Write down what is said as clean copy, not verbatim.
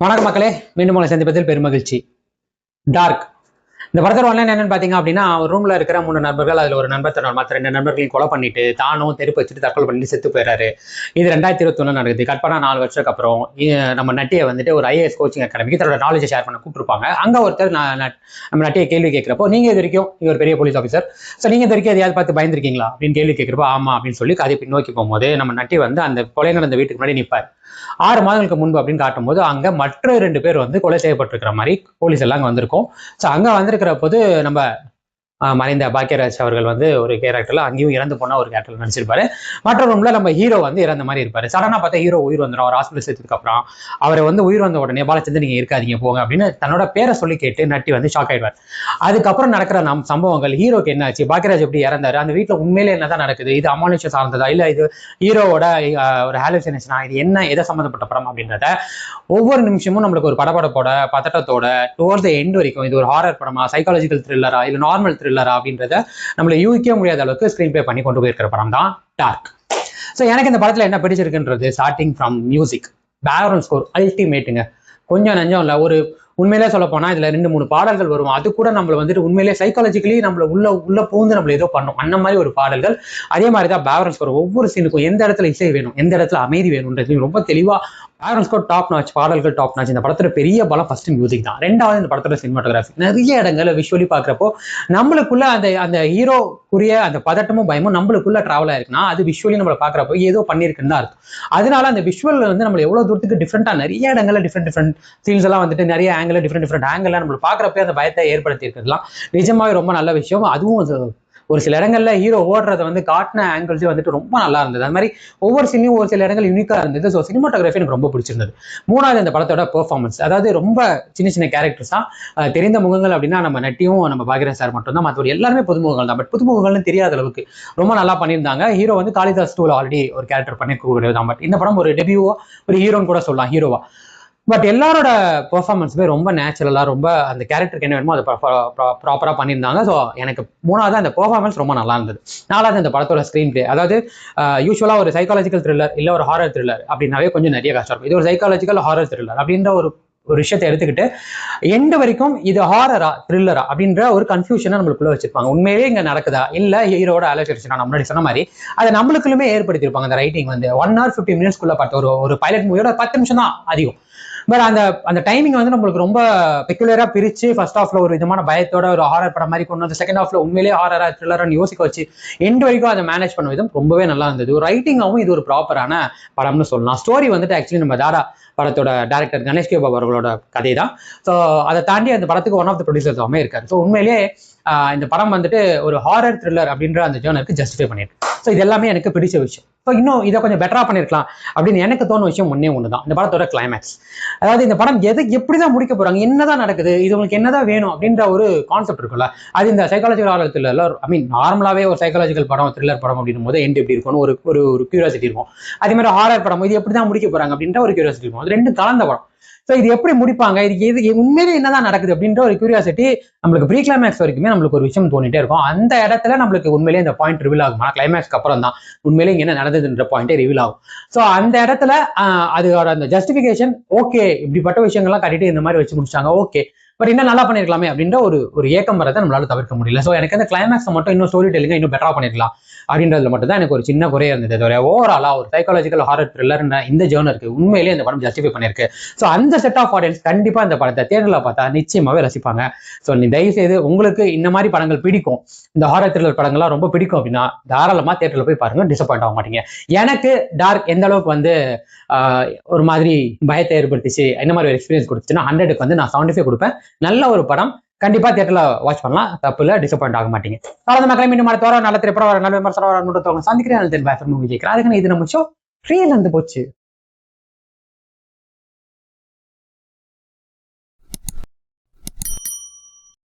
வணக்க மக்களே, மீண்டும் உங்களை சந்திப்பதில் பெருமகிழ்ச்சி. டார்க் இந்த படத்தோட ஒன்லைன் என்னன்னு பாத்தீங்க அப்படின்னா, ஒரு ரூம்ல இருக்கிற 3 நண்பர்கள், அதுல ஒரு நண்பர் தன்னோட மற்ற 2 நண்பர்களையும் கொலை பண்ணிட்டு தானும் தெருப்பு வச்சுட்டு தற்கொலை பண்ணிட்டு செத்து போயிறாரு. இது 2021 நடக்குது. கட் பண்ணா 4 வருஷத்துக்கு அப்புறம் நம்ம நட்டியை வந்துட்டு ஒரு ஐஏஎஸ் கோச்சிங் அகாடமிக்கு தன்னோட நாலேஜை ஷேர் பண்ண கூப்பிட்டுருப்பாங்க. அங்க ஒருத்தர் நம்ம நட்டியை கேள்வி கேட்கிறப்போ, நீங்க இது வரைக்கும் ஒரு பெரிய போலீஸ் ஆஃபீஸர், ஸோ நீங்க இது வரைக்கும் எதையாவது பார்த்து பயந்துருக்கீங்களா அப்படின்னு கேள்வி கேட்கிறப்போ, ஆமா அப்படின்னு சொல்லி கதை பின்னோக்கி போகும்போது நம்ம நட்டி வந்து அந்த கொலை நடந்த வீட்டுக்கு முன்னாடி நிற்பார். 6 மாதங்களுக்கு முன்பு அப்படின்னு காட்டும்போது அங்க மற்ற 2 பேர் வந்து கொலை செய்யப்பட்டிருக்கிற மாதிரி போலீஸ் எல்லாம் அங்க வந்திருக்கும். ஸோ அங்க வந்திருக்கிற போது நம்ம மறைந்த பாக்கியராஜ் அவர்கள் வந்து ஒரு கேரக்டர்ல அங்கேயும் இறந்து போனா ஒரு கேரக்டர்ல நடிச்சிருப்பாரு. மற்ற ரூம்ல நம்ம ஹீரோ வந்து இறந்த மாதிரி இருப்பாரு. சடனா பார்த்தா ஹீரோ உயிர் வந்துடும். அவர் ஹாஸ்பிட்டல் சேர்த்ததுக்கு அப்புறம் அவரை வந்து உயிர் வந்த உடனே பாலச்சந்திரன் நீங்க இருக்காதீங்க போங்க அப்படின்னு தன்னோட பேரை சொல்லி கேட்டு நட்டி வந்து ஷாக் ஆயிடுவார். அதுக்கப்புறம் நடக்கிற சம்பவங்கள், ஹீரோக்கு என்ன ஆச்சு, பாக்கியராஜ் எப்படி இறந்தாரு, அந்த வீட்டுல உண்மையிலே என்னதான் நடக்குது, இது அமானுஷம் சார்ந்ததா இல்ல இது ஹீரோவோட ஒரு ஹாலுசினேஷனா, இது என்ன எதை சம்மந்தப்பட்ட படம் அப்படின்றத ஒவ்வொரு நிமிஷமும் நம்மளுக்கு ஒரு படபடப்போட பதட்டத்தோட டுவர்ட்ஸ் தி எண்ட் வரைக்கும் இது ஒரு ஹாரர் படமா, சைக்காலஜிக்கல் த்ரில்லரா இல்ல நார்மல் த்ரில்லரா அப்படின்றத நம்மள யூகிக்க முடியாத அளவுக்கு ஸ்கிரீன் பிளே பண்ணி கொண்டு போயிருக்கிற படம் தான் டார்க். ஸோ எனக்கு இந்த படத்துல என்ன பிடிச்சிருக்குன்றது, starting from music, background score அல்டிமேட்டுங்க. கொஞ்சம் நஞ்சம் இல்லை. ஒரு உண்மையிலே சொல்ல போனா இதுல 2-3 பாடல்கள் வரும். அது கூட நம்மள வந்துட்டு உண்மையிலே சைக்காலஜிக்கலி நம்மள உள்ள பூந்து நம்மள ஏதோ பண்ணும். அந்த மாதிரி ஒரு பாடல்கள். அதே மாதிரிதான் பேக்ரவுண்ட் ஸ்கோர். ஒவ்வொரு சீனுக்கும் எந்த இடத்துல இசை வேணும், எந்த இடத்துல அமைதி வேணும்ன்றது ரொம்ப தெளிவா பேக்ரவுண்ட் ஸ்கோர் டாப் நாச், பாடல்கள் டாப் நாச். இந்த படத்தோட பெரிய பலம் ஃபர்ஸ்ட் மியூசிக் தான். ரெண்டாவது இந்த படத்தோட சினிமாட்டோகிராஃபி. நிறைய இடங்களை விஷுவலி பாக்குறப்போ நம்மளுக்குள்ள அந்த ஹீரோக்குரிய அந்த பதட்டமும் பயமும் நம்மளுக்குள்ள டிராவல் ஆயிருக்குன்னா அது விஷுவலி நம்மளை பாக்குறப்போ ஏதோ பண்ணிருக்குன்னு தான் அர்த்தம். அதனால அந்த விஷுவல் வந்து நம்ம எவ்வளவு தூரத்துக்கு டிஃப்ரெண்டா நிறைய இடங்கள்ல டிஃப்ரெண்ட் சீன்ஸ் எல்லாம் வந்துட்டு நிறைய ஆங்கிள் டிஃப்ரெண்ட் ஆங்கிள் நம்ம பாக்குறப்ப அந்த பயத்தை ஏற்படுத்தி இருக்கிறதுலாம் நிஜமாவே ரொம்ப நல்ல விஷயம். அதுவும் ஒரு சில இடங்கள்ல ஹீரோ ஓடுறத வந்து காட்டின ஆங்கிள்ஸே வந்துட்டு ரொம்ப நல்லா இருந்தது. அது மாதிரி ஒவ்வொரு சீனையும் ஒரு சில இடங்கள் யூனிக்கா இருந்தது. ஸோ சினிமாட்டோகிராஃபி எனக்கு ரொம்ப பிடிச்சிருந்தது. மூணாவது இந்த படத்தோட பெர்ஃபார்மன்ஸ், அதாவது ரொம்ப சின்ன கேரக்டர்ஸ் தான். தெரிந்த முகங்கள் அப்படின்னா நம்ம நட்டியும் நம்ம பாக்யராஜ் சார் மட்டும் தான். மற்றவர் எல்லாருமே புதுமுகங்கள் தான். பட் புதுமுகங்கள்னு தெரியாத அளவுக்கு ரொம்ப நல்லா பண்ணியிருந்தாங்க. ஹீரோ வந்து காளிதாஸ் 2 ஆல்ரெடி ஒரு கேரக்டர் பண்ணிருக்கக்கூடியது தான். பட் இந்த படம் ஒரு டெபியூவா ஒரு ஹீரோன்னு கூட சொல்லலாம், ஹீரோவா. பட் எல்லாரோட பெர்ஃபார்மன்ஸுமே ரொம்ப நேச்சுரலா, ரொம்ப அந்த கேரக்டருக்கு என்ன வேணுமோ அதை ப்ராப்பரா பண்ணியிருந்தாங்க. ஸோ எனக்கு மூணாவது அந்த பெர்ஃபார்மன்ஸ் ரொம்ப நல்லா இருந்தது. நாலாவது இந்த படத்தோட ஸ்கிரீன் பிளே, அதாவது யூஸ்வலா ஒரு சைக்காலஜிக்கல் த்ரில்லர் இல்ல ஒரு ஹாரர் த்ரில்லர் அப்படின்னாவே கொஞ்சம் நிறைய கஷ்டம் இருக்கும். இது ஒரு சைக்காலஜிக்கல் ஹாரர் த்ரில்லர் அப்படின்ற ஒரு விஷயத்தை எடுத்துக்கிட்டு எண்ட் வரைக்கும் இது ஹாரரா த்ரில்லரா அப்படின்ற ஒரு கன்ஃபியூஷனை நம்மளுக்குள்ள வச்சிருப்பாங்க. உண்மையிலே இங்க நடக்குதா இல்ல ஹீரோட அலோசியேஷன் நான் முன்னாடி சொன்ன மாதிரி அதை நம்மளுக்குள்ளுமே ஏற்படுத்தியிருப்பாங்க. அந்த ரைட்டிங் வந்து 1 hour 50 minutes பார்த்த ஒரு பைலட் மூவியோட 10 நிமிஷம் தான் அதிகம். பட் அந்த டைமிங் வந்து நம்மளுக்கு ரொம்ப பெக்குலரா பிரிச்சு ஃபர்ஸ்ட் ஹாஃப்ல ஒரு விதமான பயத்தோட ஒரு ஹாரர் படம் மாதிரி கொண்டு வந்து செகண்ட் ஹாஃப்ல உண்மையிலேயே ஹாரரா த்ரில்லரான்னு யோசிக்க வச்சு எண்ட் வரைக்கும் அதை மேனேஜ் பண்ண விதம் ரொம்பவே நல்லா இருந்தது. ஒரு ரைட்டிங்காகவும் இது ஒரு ப்ராப்பரான படம்னு சொல்லலாம். ஸ்டோரி வந்துட்டு ஆக்சுவலி நம்ம தாடா படத்தோட டைரக்டர் கணேஷ் கேபாபு அவர்களோட கதை தான். ஸோ அதை தாண்டி அந்த படத்துக்கு ஒன் ஆஃப் த ப்ரொடியூசர்ஸாமே இருக்காரு. ஸோ உண்மையிலேயே இந்த படம் வந்துட்டு ஒரு ஹாரர் த்ரில்லர் அப்படின்ற அந்த ஜேர்னருக்கு ஜஸ்டிஃபை பண்ணியிருக்கு. ஸோ இது எல்லாமே எனக்கு பிடிச்ச விஷயம். ஸோ இன்னும் இதை கொஞ்சம் பெட்டரா பண்ணிருக்கலாம் அப்படின்னு எனக்கு தோணும் விஷயம் ஒன்று தான், இந்த படத்தோட கிளைமேக்ஸ். அதாவது இந்த படம் எப்படிதான் முடிக்க போறாங்க, என்னதான் நடக்குது, இது உங்களுக்கு என்னதான் வேணும் அப்படின்ற ஒரு கான்செப்ட் இருக்குல்ல, அது இந்த சைக்காலஜிக்கல் ஹாரர் த்ரில்லர்ல ஐ மீன் நார்மலாவே ஒரு சைக்காலஜிக்கல் படம் த்ரில்லர் படம் அப்படின்னும் போது எண்ட் எப்படி இருக்கும்னு ஒரு கியூரியாசிட்டி இருக்கும். அதே மாதிரி ஹாரர் படம் இது எப்படிதான் முடிக்க போறாங்க அப்படின்ற ஒரு கியூரியாசிட்டி இருக்கும். அது ரெண்டும் கலந்த படம். ஸோ இது எப்படி முடிப்பாங்க, இது உண்மையிலே என்னதான் நடக்குது அப்படின்ற ஒரு கியூரியாசிட்டி நம்மளுக்கு ப்ரீ கிளைமேக்ஸ் வரைக்குமே நம்மளுக்கு ஒரு விஷயம் தோணிட்டே இருக்கும். அந்த இடத்துல நம்மளுக்கு உண்மையிலேயே இந்த பாயிண்ட் ரிவீல் ஆகும். ஆனால் கிளைமேக்ஸ்க்கு அப்புறம் தான் உண்மையிலேயே என்ன நடந்ததுன்ற பாயிண்டே ரிவீல் ஆகும். ஸோ அந்த இடத்துல அதோட அந்த ஜஸ்டிஃபிகேஷன் ஓகே, இப்படிப்பட்ட விஷயங்கள்லாம் கட்டிட்டு இந்த மாதிரி வச்சு முடிச்சாங்க ஓகே, பட் இன்னும் நல்லா பண்ணிருக்கலாமே அப்படின்ற ஒரு ஏக்கம் வரதை நம்மளால தவிர்க்க முடியல. ஸோ எனக்கு அந்த கிளைமேக்ஸ் மட்டும் இன்னும் ஸ்டோரி டெல்லிங்கா இன்னும் பெட்டரா பண்ணிருக்கலாம் அப்படின்றதுல மட்டும் தான் எனக்கு ஒரு சின்ன குறையா இருந்தது. ஓவராலா ஒரு சைக்காலஜிக்கல் ஹாரர் த்ரில்லர் இந்த ஜேர்னருக்கு உண்மையிலேயே இந்த படம் ஜஸ்டிஃபை பண்ணிருக்கு. ஸோ அந்த செட் ஆஃப் ஆடியன்ஸ் கண்டிப்பா இந்த படத்தை தியேட்டர்ல பார்த்தா நிச்சயமாவே ரசிப்பாங்க. ஸோ நீ தயவு செய்து உங்களுக்கு இந்த மாதிரி படங்கள் பிடிக்கும், இந்த ஹாரர் த்ரில்லர் படங்கள்லாம் ரொம்ப பிடிக்கும் அப்படின்னா தாராளமா தியேட்டர்ல போய் பாருங்க, டிசப்பாயிண்ட் ஆக மாட்டீங்க. எனக்கு டார்க் எந்த அளவுக்கு வந்து ஒரு மாதிரி பயத்தை ஏற்படுத்திச்சு, இந்த மாதிரி ஒரு எக்ஸ்பீரியன்ஸ் கொடுத்துச்சுன்னா 100க்கு வந்து நான் 75 கொடுப்பேன். நல்ல ஒரு படம், கண்டிப்பா தியேட்டர்ல வாட்ச் பண்ணலாம், தப்பு இல்லை, டிசப்பாயிண்ட் ஆக மாட்டீங்க. அவ்வளவு மக்களை மீண்டும் அடுத்த வாரம் நல்ல திரைப்படம் நல்ல விமர்சனம் சந்திக்கிறேன். அதுக்கு இது நம்ம ஷோ ஃப்ரீயா இருந்து போச்சு.